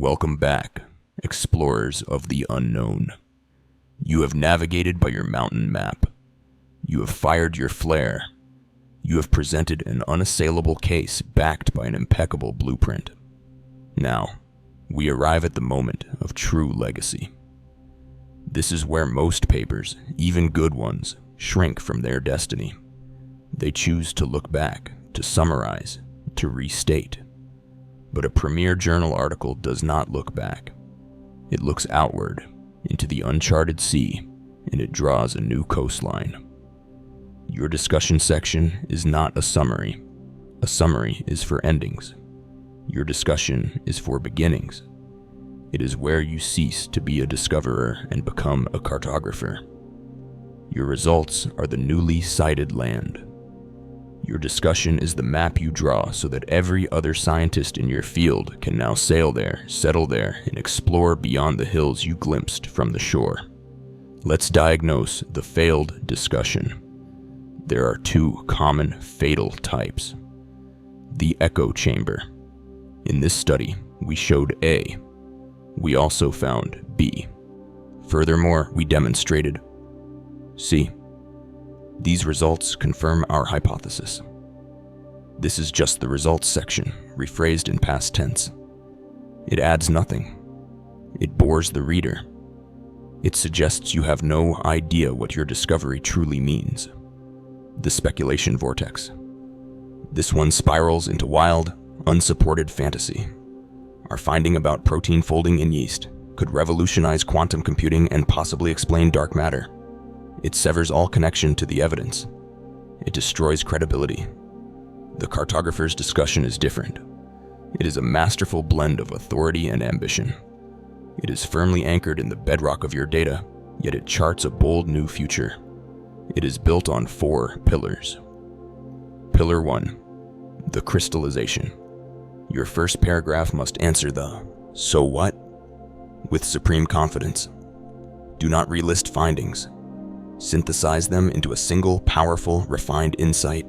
Welcome back, explorers of the unknown. You have navigated by your mountain map. You have fired your flare. You have presented an unassailable case backed by an impeccable blueprint. Now, we arrive at the moment of true legacy. This is where most papers, even good ones, shrink from their destiny. They choose to look back, to summarize, to restate. But a premier journal article does not look back. It looks outward, into the uncharted sea, and it draws a new coastline. Your discussion section is not a summary. A summary is for endings. Your discussion is for beginnings. It is where you cease to be a discoverer and become a cartographer. Your results are the newly sighted land. Your discussion is the map you draw so that every other scientist in your field can now sail there, settle there, and explore beyond the hills you glimpsed from the shore. Let's diagnose the failed discussion. There are two common fatal types. The echo chamber. In this study, we showed A. We also found B. Furthermore, we demonstrated C. These results confirm our hypothesis. This is just the results section, rephrased in past tense. It adds nothing. It bores the reader. It suggests you have no idea what your discovery truly means. The Speculation Vortex. This one spirals into wild, unsupported fantasy. Our finding about protein folding in yeast could revolutionize quantum computing and possibly explain dark matter. It severs all connection to the evidence. It destroys credibility. The cartographer's discussion is different. It is a masterful blend of authority and ambition. It is firmly anchored in the bedrock of your data, yet it charts a bold new future. It is built on 4 pillars. Pillar 1, the crystallization. Your first paragraph must answer the "so what?" with supreme confidence. Do not relist findings. Synthesize them into a single, powerful, refined insight.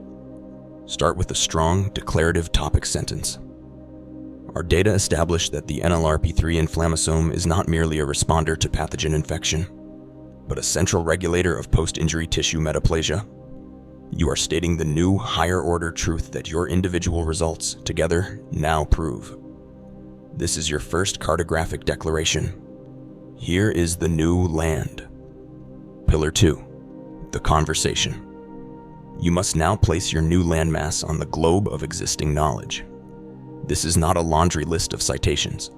Start with a strong, declarative topic sentence. Our data established that the NLRP3 inflammasome is not merely a responder to pathogen infection, but a central regulator of post-injury tissue metaplasia. You are stating the new, higher-order truth that your individual results, together, now prove. This is your first cartographic declaration. Here is the new land. Pillar 2, the conversation. You must now place your new landmass on the globe of existing knowledge. This is not a laundry list of citations.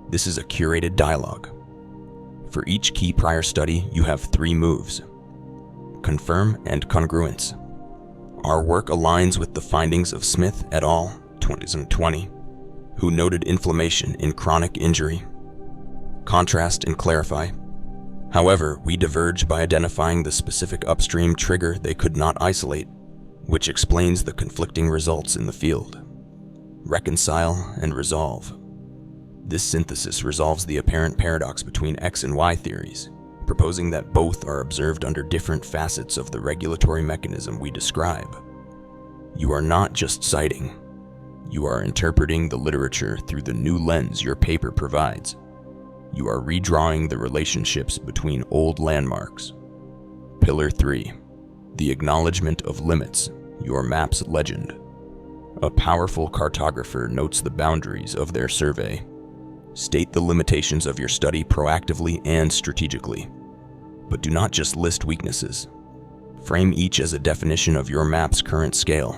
This is a curated dialogue. For each key prior study, you have 3 moves. Confirm and congruence. Our work aligns with the findings of Smith et al. 2020, who noted inflammation in chronic injury. Contrast and clarify. However, we diverge by identifying the specific upstream trigger they could not isolate, which explains the conflicting results in the field. Reconcile and resolve. This synthesis resolves the apparent paradox between X and Y theories, proposing that both are observed under different facets of the regulatory mechanism we describe. You are not just citing. You are interpreting the literature through the new lens your paper provides. You are redrawing the relationships between old landmarks. Pillar 3, the acknowledgement of limits, your map's legend. A powerful cartographer notes the boundaries of their survey. State the limitations of your study proactively and strategically. But do not just list weaknesses. Frame each as a definition of your map's current scale.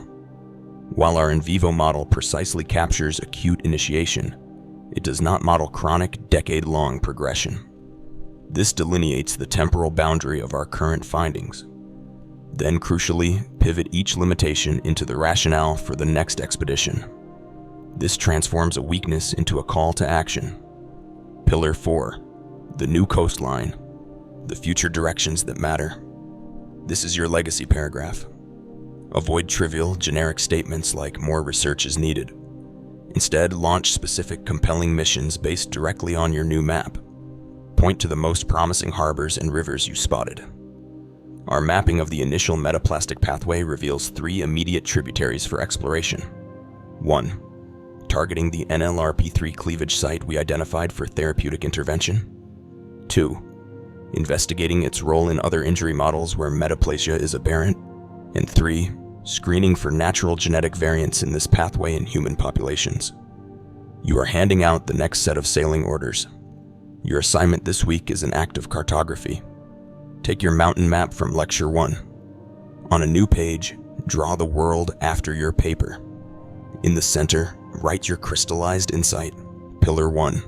While our in vivo model precisely captures acute initiation, it does not model chronic, decade-long progression. This delineates the temporal boundary of our current findings. Then, crucially, pivot each limitation into the rationale for the next expedition. This transforms a weakness into a call to action. Pillar 4, the new coastline, the future directions that matter. This is your legacy paragraph. Avoid trivial, generic statements like "more research is needed." Instead, launch specific, compelling missions based directly on your new map. Point to the most promising harbors and rivers you spotted. Our mapping of the initial metaplastic pathway reveals 3 immediate tributaries for exploration. 1. targeting the NLRP3 cleavage site we identified for therapeutic intervention. 2. Investigating its role in other injury models where metaplasia is aberrant. And 3. Screening for natural genetic variants in this pathway in human populations. You are handing out the next set of sailing orders. Your assignment this week is an act of cartography. Take your mountain map from Lecture 1. On a new page, draw the world after your paper. In the center, write your crystallized insight, Pillar 1.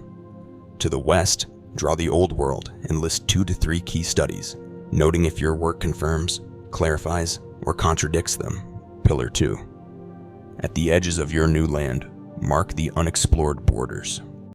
To the west, draw the old world and list 2 to 3 key studies, noting if your work confirms, clarifies, or contradicts them, Pillar 2. At the edges of your new land, mark the unexplored borders.